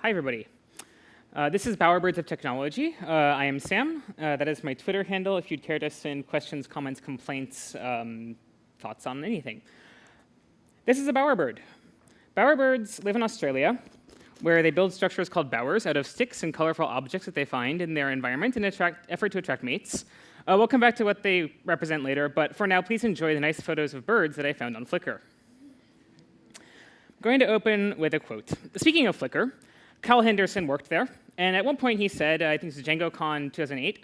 Hi, everybody. This is Bowerbirds of Technology. I am Sam. That is my Twitter handle if you'd care to send questions, comments, complaints, thoughts on anything. This is a bowerbird. Bowerbirds live in Australia, where they build structures called bowers out of sticks and colorful objects that they find in their environment in an effort to attract mates. We'll come back to what they represent later, but for now, please enjoy the nice photos of birds that I found on Flickr. I'm going to open with a quote. Speaking of Flickr, Kyle Henderson worked there, and at one point he said, I think it was DjangoCon 2008,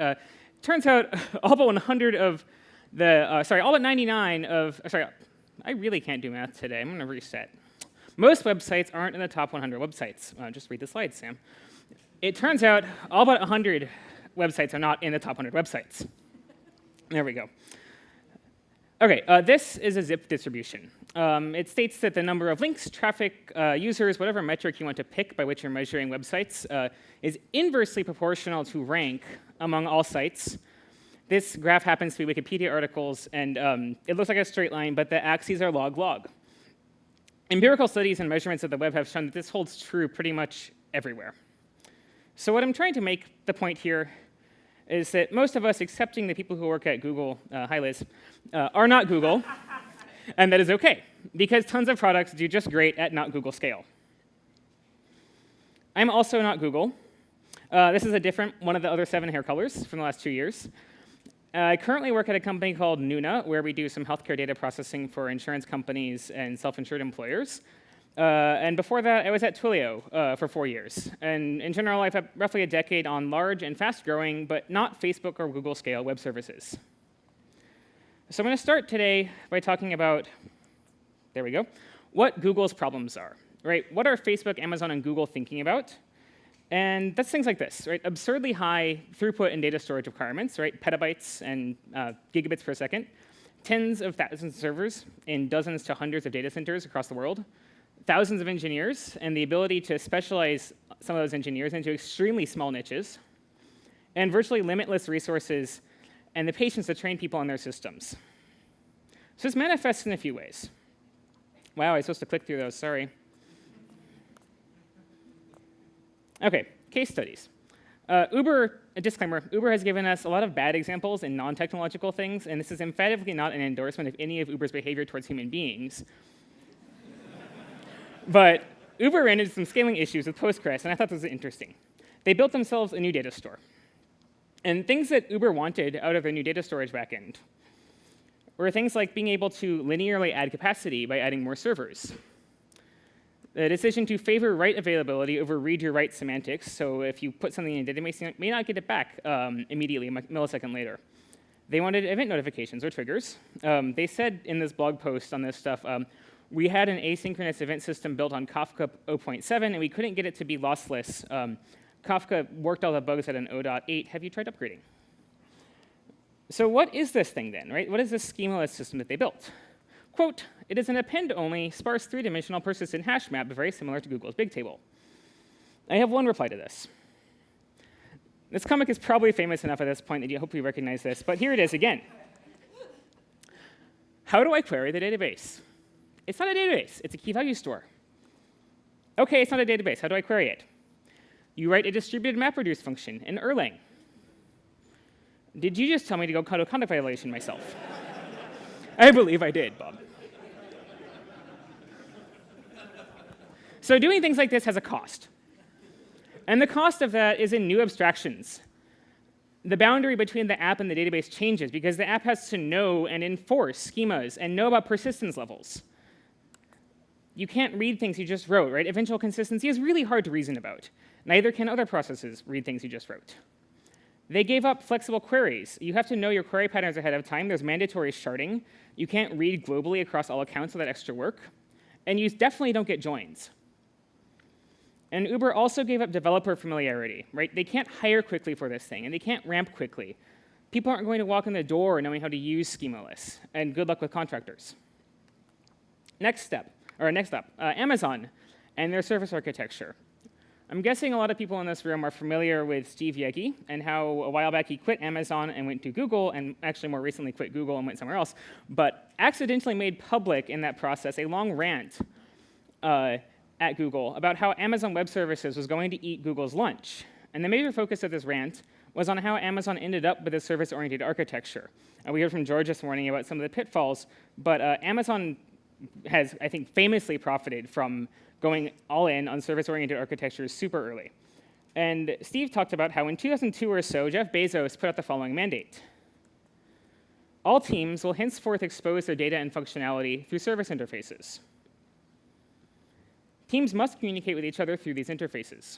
turns out all but 100 of the, all but 99 of, I really can't do math today, I'm gonna reset. Most websites aren't in the top 100 websites. Just read the slides, Sam. It turns out all but 100 websites are not in the top 100 websites. There we go. Okay, this is a zip distribution. It states that the number of links, traffic, users, whatever metric you want to pick by which you're measuring websites, is inversely proportional to rank among all sites. This graph happens to be Wikipedia articles, and it looks like a straight line, but the axes are log-log. Empirical studies and measurements of the web have shown that this holds true pretty much everywhere. So what I'm trying to make the point here is that most of us, excepting the people who work at Google, hi Liz, are not Google, and that is okay, because tons of products do just great at not Google scale. I'm also not Google. This is a different one of the other 7 hair colors from the last 2 years. I currently work at a company called Nuna, where we do some healthcare data processing for insurance companies and self-insured employers. And before that, I was at Twilio for 4 years. And in general, I've had roughly a decade on large and fast-growing, but not Facebook or Google scale web services. So I'm going to start today by talking about, there we go, what Google's problems are. Right? What are Facebook, Amazon, and Google thinking about? And that's things like this, right? Absurdly high throughput and data storage requirements, right? Petabytes and gigabits per second. Tens of thousands of servers in dozens to hundreds of data centers across the world. Thousands of engineers, and the ability to specialize some of those engineers into extremely small niches. And virtually limitless resources and the patience to train people on their systems. So this manifests in a few ways. Wow, I was supposed to click through those, sorry. Okay, case studies. Uber, a disclaimer, Uber has given us a lot of bad examples in non-technological things, and this is emphatically not an endorsement of any of Uber's behavior towards human beings. But Uber ran into some scaling issues with Postgres, and I thought this was interesting. They built themselves a new data store. And things that Uber wanted out of their new data storage backend were things like being able to linearly add capacity by adding more servers. The decision to favor write availability over read your write semantics, so if you put something in a database, you may not get it back immediately, a millisecond later. They wanted event notifications or triggers. They said in this blog post on this stuff, we had an asynchronous event system built on Kafka 0.7, and we couldn't get it to be lossless. Kafka worked all the bugs at an 0.8. Have you tried upgrading? So what is this thing then, right? What is this schemaless system that they built? Quote, it is an append-only, sparse, 3-dimensional persistent hash map very similar to Google's Bigtable. I have one reply to this. This comic is probably famous enough at this point that you hopefully recognize this, but here it is again. How do I query the database? It's not a database, it's a key value store. Okay, it's not a database, how do I query it? You write a distributed MapReduce function in Erlang. Did you just tell me to go code a conduct violation myself? I believe I did, Bob. So doing things like this has a cost. And the cost of that is in new abstractions. The boundary between the app and the database changes because the app has to know and enforce schemas and know about persistence levels. You can't read things you just wrote, right? Eventual consistency is really hard to reason about. Neither can other processes read things you just wrote. They gave up flexible queries. You have to know your query patterns ahead of time. There's mandatory sharding. You can't read globally across all accounts without extra work. And you definitely don't get joins. And Uber also gave up developer familiarity, right? They can't hire quickly for this thing, and they can't ramp quickly. People aren't going to walk in the door knowing how to use schemaless, and good luck with contractors. Next up, Amazon and their service architecture. I'm guessing a lot of people in this room are familiar with Steve Yegge and how a while back he quit Amazon and went to Google, and actually more recently quit Google and went somewhere else, but accidentally made public in that process a long rant at Google about how Amazon Web Services was going to eat Google's lunch. And the major focus of this rant was on how Amazon ended up with a service-oriented architecture. We heard from George this morning about some of the pitfalls, but Amazon has, I think, famously profited from going all in on service-oriented architectures super early. And Steve talked about how in 2002 or so, Jeff Bezos put out the following mandate. All teams will henceforth expose their data and functionality through service interfaces. Teams must communicate with each other through these interfaces.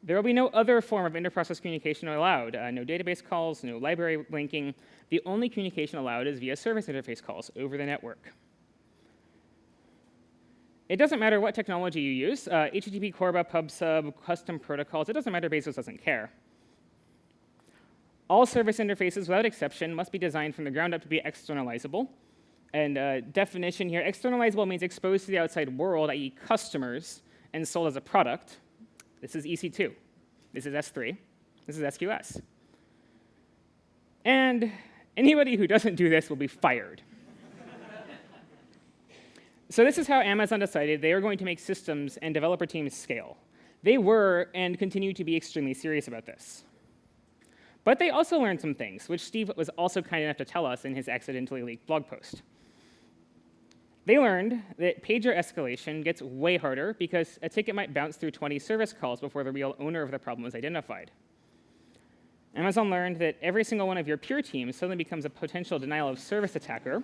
There will be no other form of inter-process communication allowed. No database calls, no library linking. The only communication allowed is via service interface calls over the network. It doesn't matter what technology you use, HTTP, Corba, PubSub, custom protocols, it doesn't matter, Bezos doesn't care. All service interfaces, without exception, must be designed from the ground up to be externalizable. And definition here, externalizable means exposed to the outside world, i.e. customers, and sold as a product. This is EC2. This is S3. This is SQS. And anybody who doesn't do this will be fired. So this is how Amazon decided they were going to make systems and developer teams scale. They were and continue to be extremely serious about this. But they also learned some things, which Steve was also kind enough to tell us in his accidentally leaked blog post. They learned that pager escalation gets way harder because a ticket might bounce through 20 service calls before the real owner of the problem is identified. Amazon learned that every single one of your peer teams suddenly becomes a potential denial of service attacker.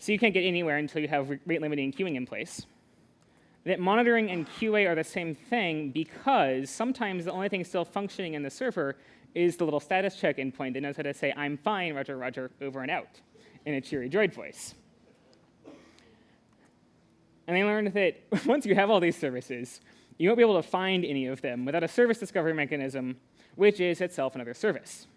So you can't get anywhere until you have rate-limiting queuing in place. That monitoring and QA are the same thing because sometimes the only thing still functioning in the server is the little status check endpoint that knows how to say, I'm fine, Roger, Roger, over and out, in a cheery droid voice. And they learned that once you have all these services, you won't be able to find any of them without a service discovery mechanism, which is itself another service.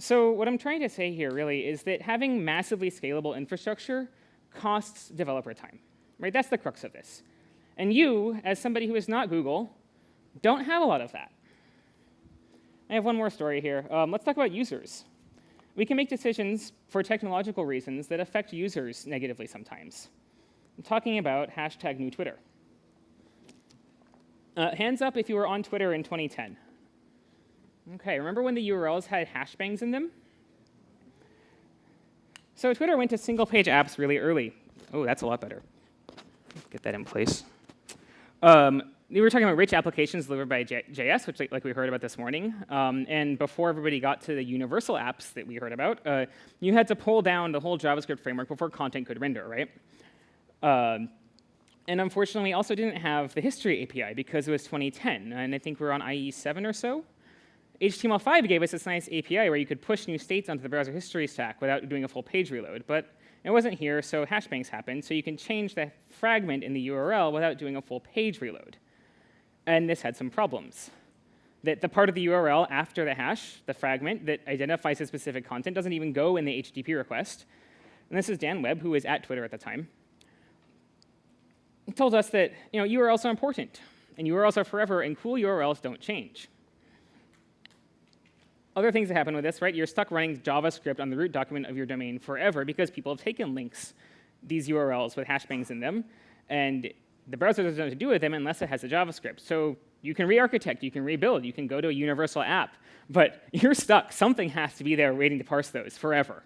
So what I'm trying to say here really is that having massively scalable infrastructure costs developer time, right? That's the crux of this. And you, as somebody who is not Google, don't have a lot of that. I have one more story here. Let's talk about users. We can make decisions for technological reasons that affect users negatively sometimes. I'm talking about hashtag new Twitter. Hands up if you were on Twitter in 2010. Okay, remember when the URLs had hashbangs in them? So Twitter went to single-page apps really early. Oh, that's a lot better. Get that in place. We were talking about rich applications delivered by JS, which like we heard about this morning. And before everybody got to the universal apps that we heard about, you had to pull down the whole JavaScript framework before content could render, right? And unfortunately, we also didn't have the history API because it was 2010. And I think we were on IE 7 or so. HTML5 gave us this nice API where you could push new states onto the browser history stack without doing a full page reload. But it wasn't here, so hashbangs happened. So you can change the fragment in the URL without doing a full page reload. And this had some problems. That the part of the URL after the hash, the fragment that identifies the specific content, doesn't even go in the HTTP request. And this is Dan Webb, who was at Twitter at the time. He told us that URLs are important, and URLs are forever, and cool URLs don't change. Other things that happen with this, right? You're stuck running JavaScript on the root document of your domain forever because people have taken links, these URLs with hashbangs in them, and the browser doesn't know what to do with them unless it has a JavaScript. So you can re-architect, you can rebuild, you can go to a universal app, but you're stuck. Something has to be there waiting to parse those forever.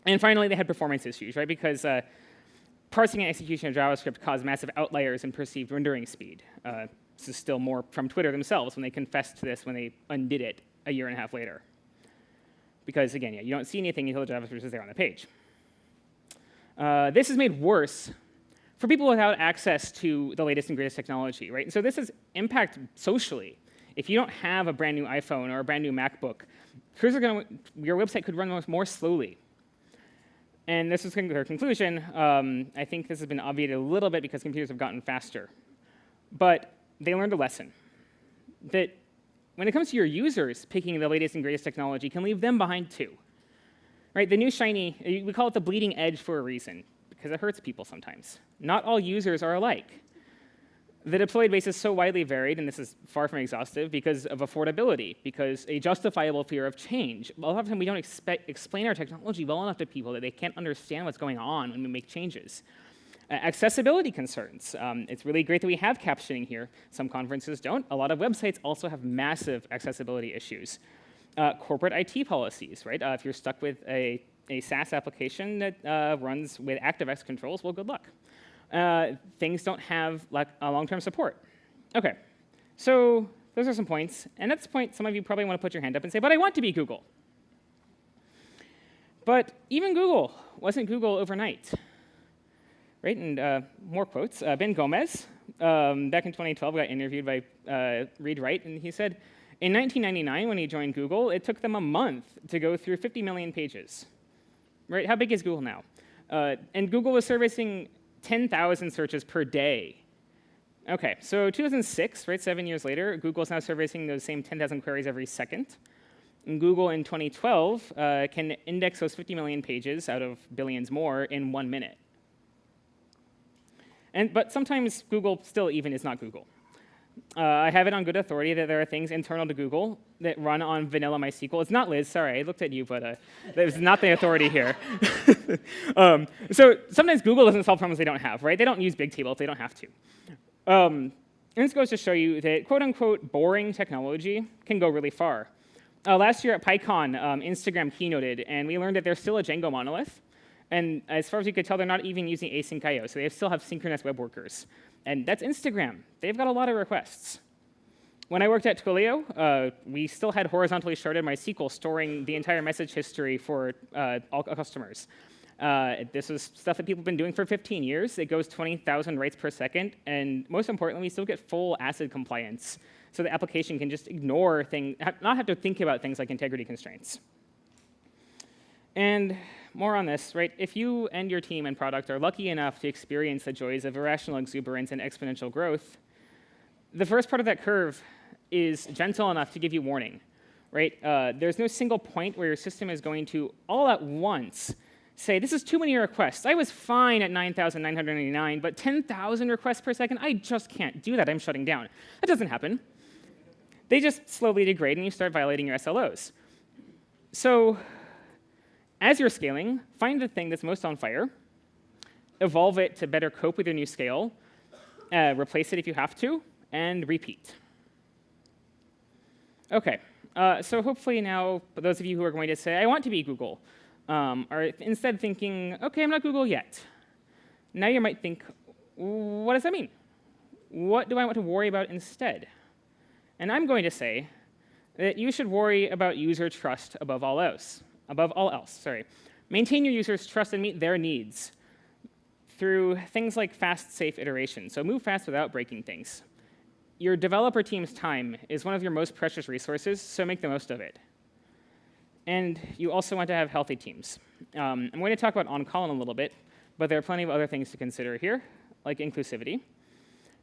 And finally, they had performance issues, right? Because parsing and execution of JavaScript caused massive outliers in perceived rendering speed. This is still more from Twitter themselves when they confessed to this when they undid it a year and a half later. Because again, you don't see anything until the JavaScript is there on the page. This is made worse for people without access to the latest and greatest technology, right? And so this has impact socially. If you don't have a brand new iPhone or a brand new MacBook, your website could run more slowly. And this is their conclusion. I think this has been obviated a little bit because computers have gotten faster. But they learned a lesson that when it comes to your users, picking the latest and greatest technology can leave them behind too. Right? The new shiny, we call it the bleeding edge for a reason, because it hurts people sometimes. Not all users are alike. The deployed base is so widely varied, and this is far from exhaustive, because of affordability, because a justifiable fear of change. A lot of times we don't explain our technology well enough to people that they can't understand what's going on when we make changes. Accessibility concerns. It's really great that we have captioning here. Some conferences don't. A lot of websites also have massive accessibility issues. Corporate IT policies, right? If you're stuck with a SaaS application that runs with ActiveX controls, well, good luck. Things don't have long-term support. Okay, so those are some points. And at this point, some of you probably want to put your hand up and say, but I want to be Google. But even Google wasn't Google overnight. Right, and more quotes. Ben Gomez, back in 2012, got interviewed by Read Write, and he said, in 1999, when he joined Google, it took them a month to go through 50 million pages. Right, how big is Google now? And Google was servicing 10,000 searches per day. Okay, so 2006, right, 7 years later, Google is now servicing those same 10,000 queries every second. And Google in 2012 can index those 50 million pages out of billions more in 1 minute. But sometimes Google still even is not Google. I have it on good authority that there are things internal to Google that run on vanilla MySQL. It's not Liz, sorry, I looked at you, but that was not the authority here. So sometimes Google doesn't solve problems they don't have, right? They don't use Bigtable if they don't have to. And this goes to show you that quote-unquote boring technology can go really far. Last year at PyCon, Instagram keynoted, and we learned that there's still a Django monolith. And as far as you could tell, they're not even using async IO, so they still have synchronous web workers. And that's Instagram. They've got a lot of requests. When I worked at Twilio, we still had horizontally sharded MySQL storing the entire message history for all customers. This is stuff that people have been doing for 15 years. It goes 20,000 writes per second. And most importantly, we still get full ACID compliance. So the application can just ignore things, not have to think about things like integrity constraints. And more on this, right? If you and your team and product are lucky enough to experience the joys of irrational exuberance and exponential growth, the first part of that curve is gentle enough to give you warning, right? There's no single point where your system is going to, all at once, say, this is too many requests. I was fine at 9,999, but 10,000 requests per second, I just can't do that. I'm shutting down. That doesn't happen. They just slowly degrade, and you start violating your SLOs. So as you're scaling, find the thing that's most on fire, evolve it to better cope with your new scale, replace it if you have to, and repeat. OK, so hopefully now, those of you who are going to say, I want to be Google, are instead thinking, OK, I'm not Google yet. Now you might think, what does that mean? What do I want to worry about instead? And I'm going to say that you should worry about user trust above all else. Maintain your users' trust and meet their needs through things like fast, safe iteration. So move fast without breaking things. Your developer team's time is one of your most precious resources, so make the most of it. And you also want to have healthy teams. I'm going to talk about on-call in a little bit, but there are plenty of other things to consider here, like inclusivity,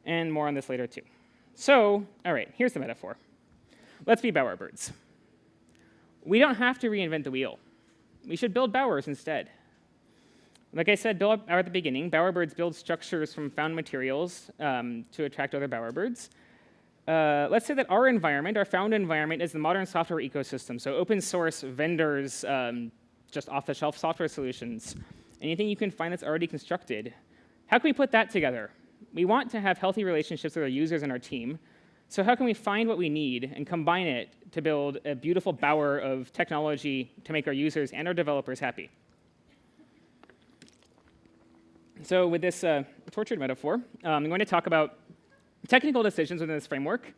and more on this later too. So, all right, here's the metaphor. Let's be bowerbirds. We don't have to reinvent the wheel. We should build bowers instead. Like I said at the beginning, bowerbirds build structures from found materials to attract other bowerbirds. Let's say that our environment, our found environment, is the modern software ecosystem. So open source vendors, just off-the-shelf software solutions, anything you can find that's already constructed. How can we put that together? We want to have healthy relationships with our users and our team. So how can we find what we need and combine it to build a beautiful bower of technology to make our users and our developers happy? So with this tortured metaphor, I'm going to talk about technical decisions within this framework,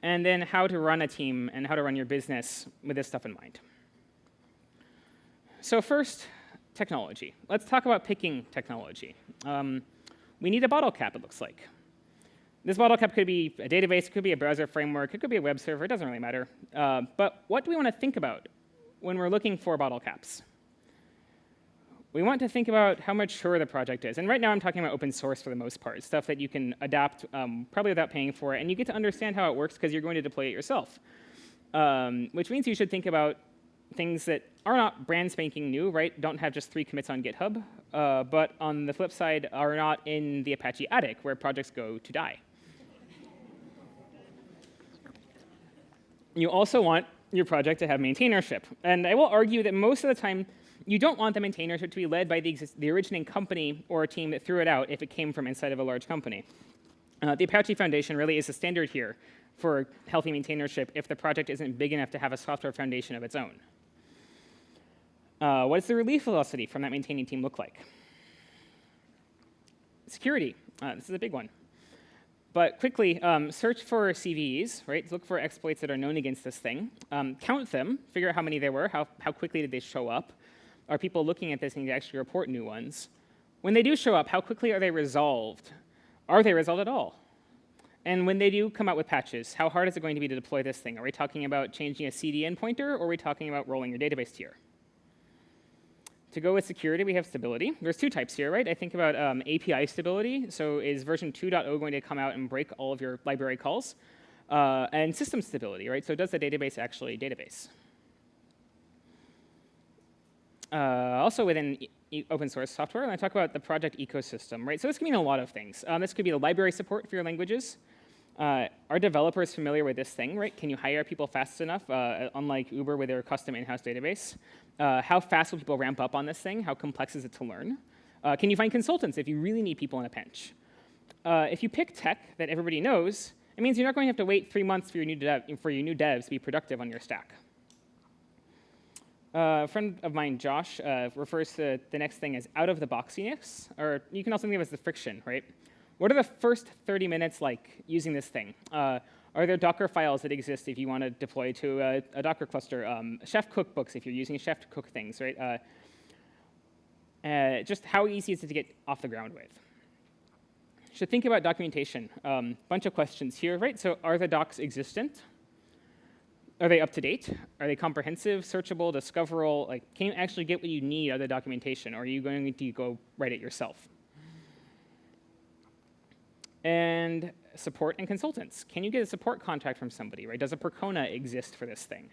and then how to run a team and how to run your business with this stuff in mind. So first, technology. Let's talk about picking technology. We need a bottle cap, it looks like. This bottle cap could be a database, it could be a browser framework, it could be a web server, it doesn't really matter. But what do we want to think about when we're looking for bottle caps? We want to think about how mature the project is. And right now I'm talking about open source for the most part, stuff that you can adapt probably without paying for it, and you get to understand how it works because you're going to deploy it yourself. Which means you should think about things that are not brand spanking new, right? Don't have just 3 commits on GitHub, but on the flip side are not in the Apache attic where projects go to die. You also want your project to have maintainership. And I will argue that most of the time, you don't want the maintainership to be led by the originating company or a team that threw it out if it came from inside of a large company. The Apache Foundation really is the standard here for healthy maintainership if the project isn't big enough to have a software foundation of its own. What does the release velocity from that maintaining team look like? Security. This is a big one. But quickly, search for CVEs, right? Look for exploits that are known against this thing. Count them, figure out how many there were, how quickly did they show up. Are people looking at this and need to actually report new ones? When they do show up, how quickly are they resolved? Are they resolved at all? And when they do come out with patches, how hard is it going to be to deploy this thing? Are we talking about changing a CDN pointer, or are we talking about rolling your database tier? To go with security, we have stability. There's two types here, right? I think about API stability. So is version 2.0 going to come out and break all of your library calls? And system stability, right? So does the database actually database? Also within open source software, and I talk about the project ecosystem, right? So this can mean a lot of things. This could be the library support for your languages. Are developers familiar with this thing, right? Can you hire people fast enough, unlike Uber with their custom in-house database? How fast will people ramp up on this thing? How complex is it to learn? Can you find consultants if you really need people in a pinch? If you pick tech that everybody knows, it means you're not going to have to wait 3 months for your new devs to be productive on your stack. A friend of mine, Josh, refers to the next thing as out-of-the-boxiness, or you can also think of it as the friction, right? What are the first 30 minutes like using this thing? Are there Docker files that exist if you want to deploy to a Docker cluster? Chef cookbooks if you're using Chef to cook things, right? Just how easy is it to get off the ground with? Should think about documentation. Bunch of questions here, right? So are the docs existent? Are they up to date? Are they comprehensive, searchable, discoverable? Like, can you actually get what you need out of the documentation, or are you going to go write it yourself? And support and consultants. Can you get a support contract from somebody, right? Does a persona exist for this thing?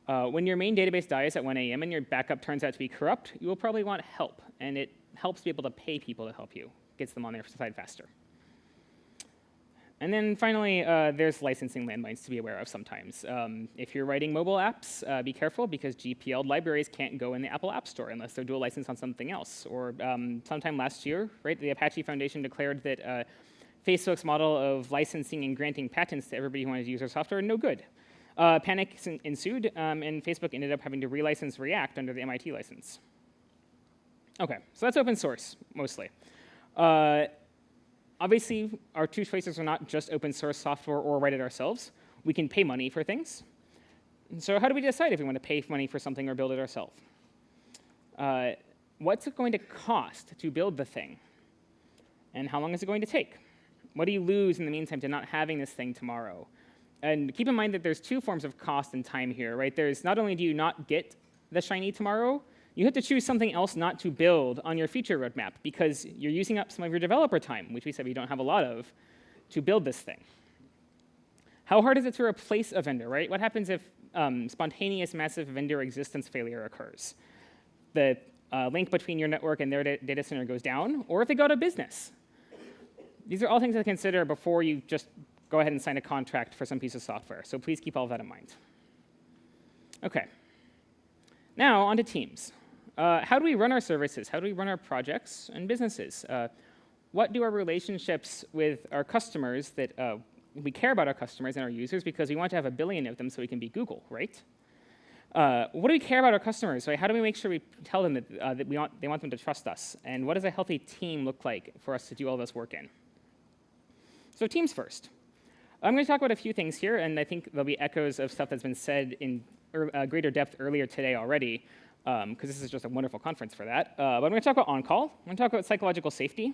When your main database dies at 1 a.m. and your backup turns out to be corrupt, you will probably want help, and it helps be able to pay people to help you. Gets them on their side faster. And then finally, there's licensing landmines to be aware of sometimes. If you're writing mobile apps, be careful, because GPL libraries can't go in the Apple App Store unless they're dual licensed on something else. Or sometime last year, right, the Apache Foundation declared that Facebook's model of licensing and granting patents to everybody who wanted to use their software no good. Panic ensued, and Facebook ended up having to relicense React under the MIT license. OK, so that's open source, mostly. Obviously, our two choices are not just open source software or write it ourselves. We can pay money for things. And so how do we decide if we want to pay money for something or build it ourselves? What's it going to cost to build the thing? And how long is it going to take? What do you lose in the meantime to not having this thing tomorrow? And keep in mind that there's two forms of cost and time here, right? There's not only do you not get the shiny tomorrow, you have to choose something else not to build on your feature roadmap, because you're using up some of your developer time, which we said we don't have a lot of, to build this thing. How hard is it to replace a vendor, right? What happens if spontaneous massive vendor existence failure occurs? The link between your network and their data center goes down, or if they go out of business. These are all things to consider before you just go ahead and sign a contract for some piece of software. So please keep all of that in mind. OK. Now, on to teams. How do we run our services? How do we run our projects and businesses? What do our relationships with our customers that we care about our customers and our users because we want to have 1 billion of them so we can be Google, right? What do we care about our customers? Right? How do we make sure we tell them that, they want them to trust us? And what does a healthy team look like for us to do all this work in? So teams first. I'm going to talk about a few things here, and I think there'll be echoes of stuff that's been said in greater depth earlier today already, because this is just a wonderful conference for that. But I'm going to talk about on-call. I'm going to talk about psychological safety,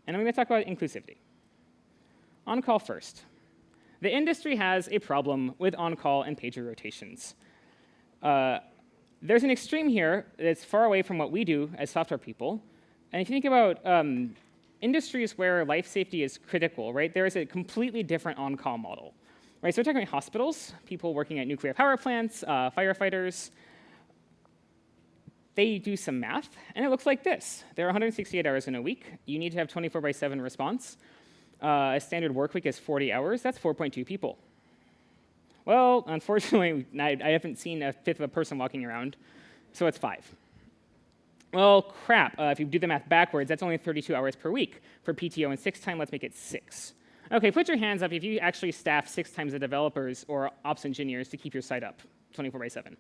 and I'm going to talk about inclusivity. On-call first. The industry has a problem with on-call and pager rotations. There's an extreme here that's far away from what we do as software people. And if you think about industries where life safety is critical, right, there is a completely different on-call model. Right, so we're talking about hospitals, people working at nuclear power plants, firefighters. They do some math, and it looks like this. There are 168 hours in a week. You need to have 24/7 response. A standard work week is 40 hours. That's 4.2 people. Well, unfortunately, I haven't seen a fifth of a person walking around, so it's 5. Well, crap. If you do the math backwards, that's only 32 hours per week. For PTO and 6 time, let's make it 6. Okay, put your hands up if you actually staff 6 times the developers or ops engineers to keep your site up 24/7.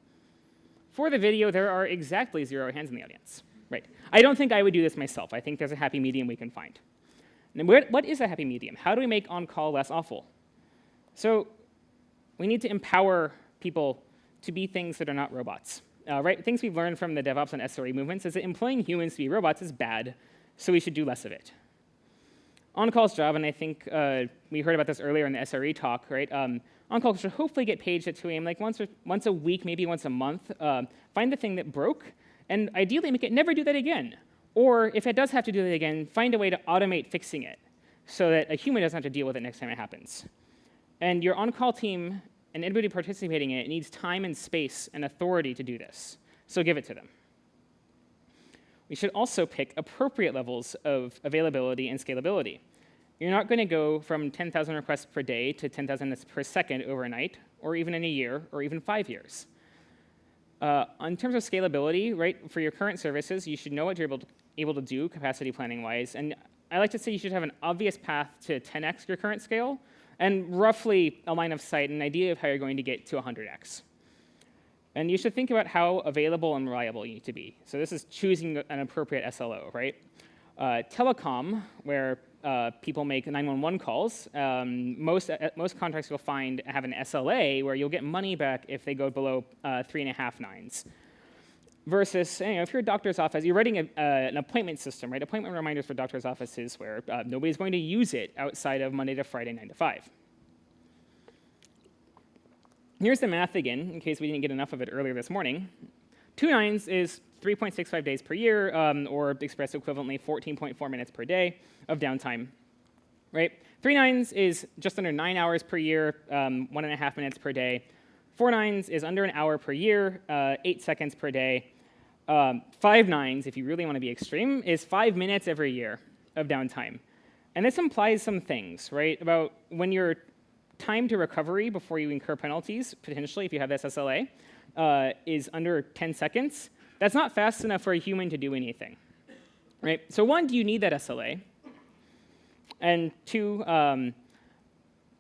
For the video, there are exactly 0 hands in the audience. Right. I don't think I would do this myself. I think there's a happy medium we can find. And what is a happy medium? How do we make on-call less awful? So we need to empower people to be things that are not robots. Right? Things we've learned from the DevOps and SRE movements is that employing humans to be robots is bad, so we should do less of it. On-call's job, and I think we heard about this earlier in the SRE talk, right? On-call should hopefully get paged at 2 a.m. like once a week, maybe once a month. Find the thing that broke, and ideally make it never do that again. Or if it does have to do that again, find a way to automate fixing it so that a human doesn't have to deal with it next time it happens. And your on-call team and anybody participating in it needs time and space and authority to do this. So give it to them. We should also pick appropriate levels of availability and scalability. You're not going to go from 10,000 requests per day to 10,000 per second overnight, or even in a year, or even 5 years. In terms of scalability, right, for your current services, you should know what you're able to do capacity planning-wise. And I like to say you should have an obvious path to 10x your current scale, and roughly a line of sight, an idea of how you're going to get to 100x. And you should think about how available and reliable you need to be. So this is choosing an appropriate SLO, right? Telecom, where people make 911 calls, most contracts you'll find have an SLA where you'll get money back if they go below 3.5 nines. Versus, if you're a doctor's office, you're writing an appointment system, right? Appointment reminders for doctor's offices where nobody's going to use it outside of Monday to Friday, 9 to 5. Here's the math again, in case we didn't get enough of it earlier this morning. 2 nines is 3.65 days per year, or expressed equivalently 14.4 minutes per day of downtime, right? 3 nines is just under 9 hours per year, 1.5 minutes per day. 4 nines is under an hour per year, 8 seconds per day. 5 nines, if you really want to be extreme, is 5 minutes every year of downtime. And this implies some things, right? About when your time to recovery before you incur penalties, potentially if you have this SLA, is under 10 seconds. That's not fast enough for a human to do anything, right? So 1, do you need that SLA? And 2,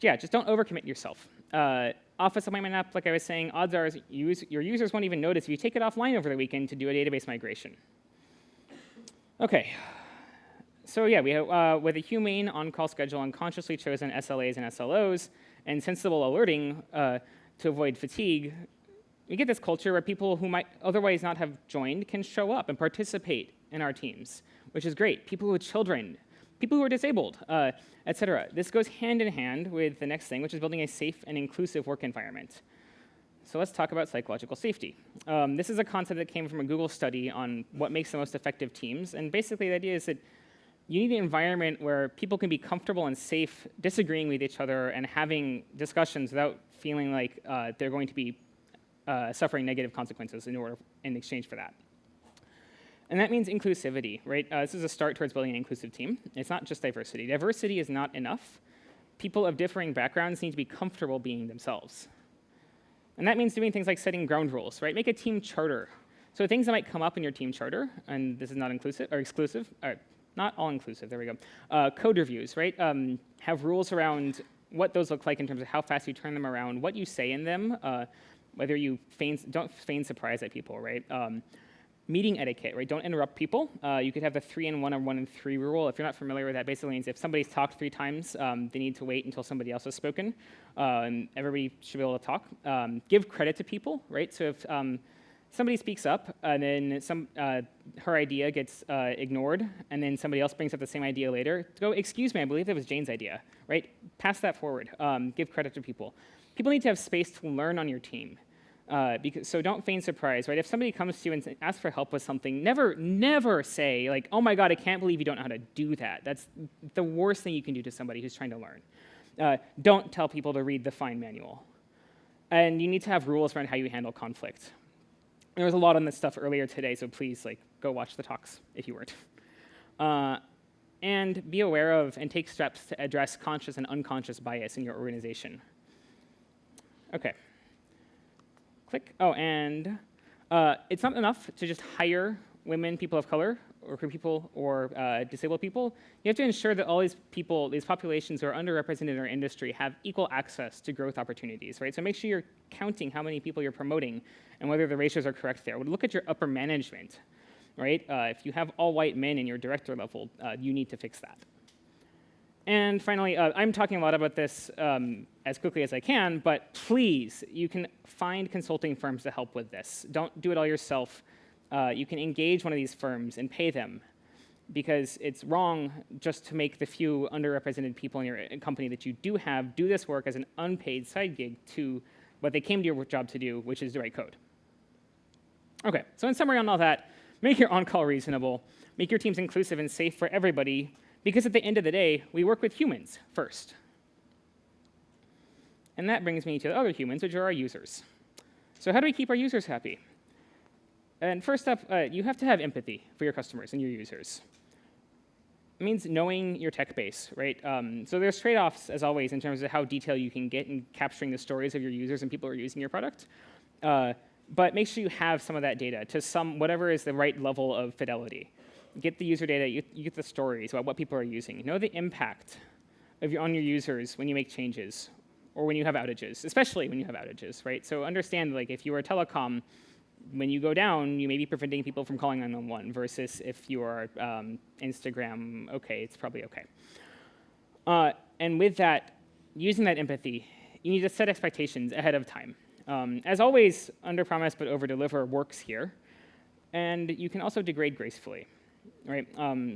just don't overcommit yourself. Office appointment app, like I was saying, odds are your users won't even notice if you take it offline over the weekend to do a database migration. Okay, so yeah, we have, with a humane on-call schedule and consciously chosen SLAs and SLOs and sensible alerting to avoid fatigue, we get this culture where people who might otherwise not have joined can show up and participate in our teams, which is great. People with children, people who are disabled, etc. This goes hand in hand with the next thing, which is building a safe and inclusive work environment. So let's talk about psychological safety. This is a concept that came from a Google study on what makes the most effective teams. And basically the idea is that you need an environment where people can be comfortable and safe disagreeing with each other and having discussions without feeling like they're going to be suffering negative consequences in exchange for that. And that means inclusivity, right? This is a start towards building an inclusive team. It's not just diversity. Diversity is not enough. People of differing backgrounds need to be comfortable being themselves. And that means doing things like setting ground rules, right? Make a team charter. So things that might come up in your team charter, and this is not inclusive, or exclusive, or not all inclusive, there we go. Code reviews, right? Have rules around what those look like in terms of how fast you turn them around, what you say in them, whether you don't feign surprise at people, right? Meeting etiquette, right? Don't interrupt people. You could have the 3 in 1 or 1 in 3 rule. If you're not familiar with that, basically means if somebody's talked 3 times, they need to wait until somebody else has spoken, and everybody should be able to talk. Give credit to people, right? So if somebody speaks up, and then her idea gets ignored, and then somebody else brings up the same idea later, go, excuse me, I believe that was Jane's idea, right? Pass that forward. Give credit to people. People need to have space to learn on your team. So don't feign surprise, right? If somebody comes to you and asks for help with something, never say, like, oh my God, I can't believe you don't know how to do that. That's the worst thing you can do to somebody who's trying to learn. Don't tell people to read the fine manual. And you need to have rules around how you handle conflict. There was a lot on this stuff earlier today, so please, go watch the talks if you weren't. And be aware of and take steps to address conscious and unconscious bias in your organization. OK. Click. Oh, and it's not enough to just hire women, people of color, or queer people, or disabled people. You have to ensure that all these people, these populations who are underrepresented in our industry have equal access to growth opportunities, right? So make sure you're counting how many people you're promoting and whether the ratios are correct there. Look at your upper management, right? If you have all white men in your director level, you need to fix that. And finally, I'm talking a lot about this as quickly as I can, but please, you can find consulting firms to help with this. Don't do it all yourself. You can engage one of these firms and pay them, because it's wrong just to make the few underrepresented people in your company that you do have do this work as an unpaid side gig to what they came to your job to do, which is to write code. OK, so in summary on all that, make your on-call reasonable, make your teams inclusive and safe for everybody, because at the end of the day, we work with humans first. And that brings me to the other humans, which are our users. So how do we keep our users happy? And first up, you have to have empathy for your customers and your users. It means knowing your tech base, right? So there's trade-offs, as always, in terms of how detailed you can get in capturing the stories of your users and people who are using your product. But make sure you have some of that data to whatever is the right level of fidelity. Get the user data, you get the stories about what people are using. Know the impact on your users when you make changes or when you have outages, especially when you have outages, right? So understand, like, if you are a telecom, when you go down, you may be preventing people from calling 911 versus if you are Instagram, OK, it's probably OK. And with that, using that empathy, you need to set expectations ahead of time. As always, under-promise but over-deliver works here. And you can also degrade gracefully. Right.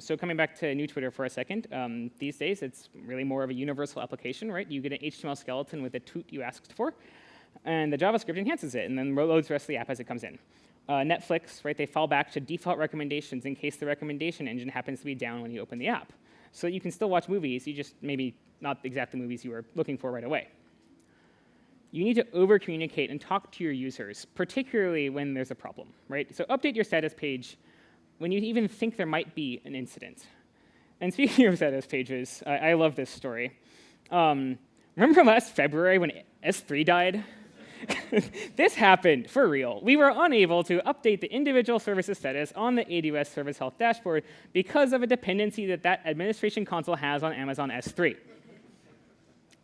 So coming back to new Twitter for a second, these days it's really more of a universal application, right? You get an HTML skeleton with the toot you asked for, and the JavaScript enhances it and then loads the rest of the app as it comes in. Netflix, right? They fall back to default recommendations in case the recommendation engine happens to be down when you open the app, so you can still watch movies. You just maybe not exactly the movies you were looking for right away. You need to over-communicate and talk to your users, particularly when there's a problem, right? So update your status page when you even think there might be an incident. And speaking of status pages, I love this story. Remember last February when S3 died? This happened for real. We were unable to update the individual services status on the AWS Service Health dashboard because of a dependency that administration console has on Amazon S3.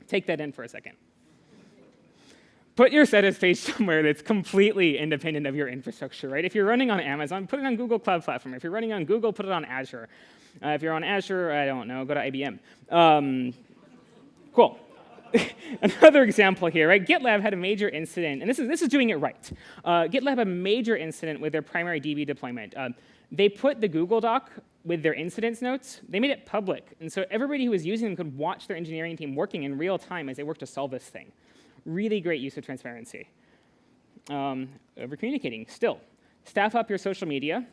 Take that in for a second. Put your status page somewhere that's completely independent of your infrastructure, right? If you're running on Amazon, put it on Google Cloud Platform. If you're running on Google, put it on Azure. If you're on Azure, I don't know, go to IBM. Cool. Another example here, right? GitLab had a major incident, and this is doing it right. GitLab had a major incident with their primary DB deployment. They put the Google Doc with their incidents notes. They made it public, and so everybody who was using them could watch their engineering team working in real time as they worked to solve this thing. Really great use of transparency. Over-communicating, still. Staff up your social media.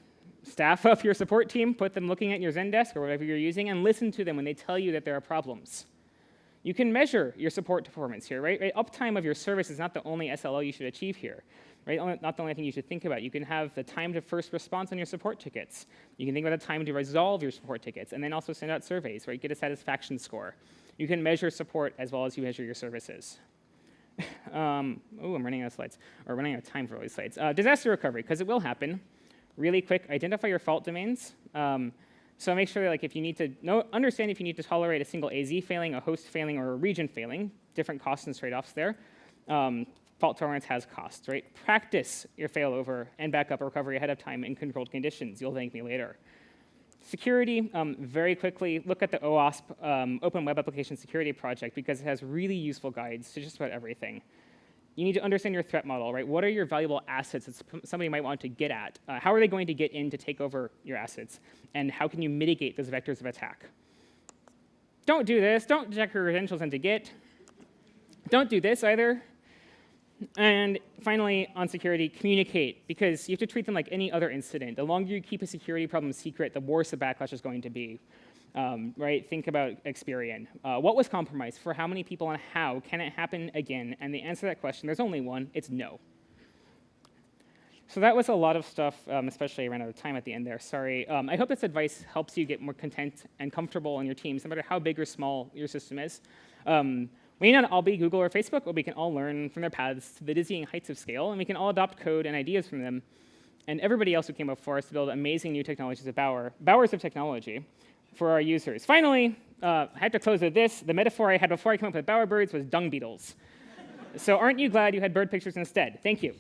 Staff up your support team. Put them looking at your Zendesk or whatever you're using, and listen to them when they tell you that there are problems. You can measure your support performance here, right? Uptime of your service is not the only SLO you should achieve here, right? Not the only thing you should think about. You can have the time to first response on your support tickets. You can think about the time to resolve your support tickets, and then also send out surveys, right? Get a satisfaction score. You can measure support as well as you measure your services. I'm running out of slides, or running out of time for all these slides. Disaster recovery, because it will happen. Really quick, identify your fault domains. So make sure that, like, if you need to understand if you need to tolerate a single AZ failing, a host failing, or a region failing, different costs and trade-offs there. Fault tolerance has costs, right? Practice your failover and backup recovery ahead of time in controlled conditions. You'll thank me later. Security, very quickly, look at the OWASP, Open Web Application Security Project, because it has really useful guides to just about everything. You need to understand your threat model, right? What are your valuable assets that somebody might want to get at? How are they going to get in to take over your assets? And how can you mitigate those vectors of attack? Don't do this. Don't check your credentials into Git. Don't do this either. And finally, on security, communicate, because you have to treat them like any other incident. The longer you keep a security problem secret, the worse the backlash is going to be. Right? Think about Experian. What was compromised? For how many people and how? Can it happen again? And the answer to that question, there's only one. It's no. So that was a lot of stuff, especially I ran out of time at the end there. Sorry. I hope this advice helps you get more content and comfortable in your teams, no matter how big or small your system is. We may not all be Google or Facebook, but we can all learn from their paths to the dizzying heights of scale, and we can all adopt code and ideas from them and everybody else who came before us to build amazing new technologies of bowers of technology for our users. Finally, I have to close with this. The metaphor I had before I came up with bowerbirds was dung beetles. So aren't you glad you had bird pictures instead? Thank you.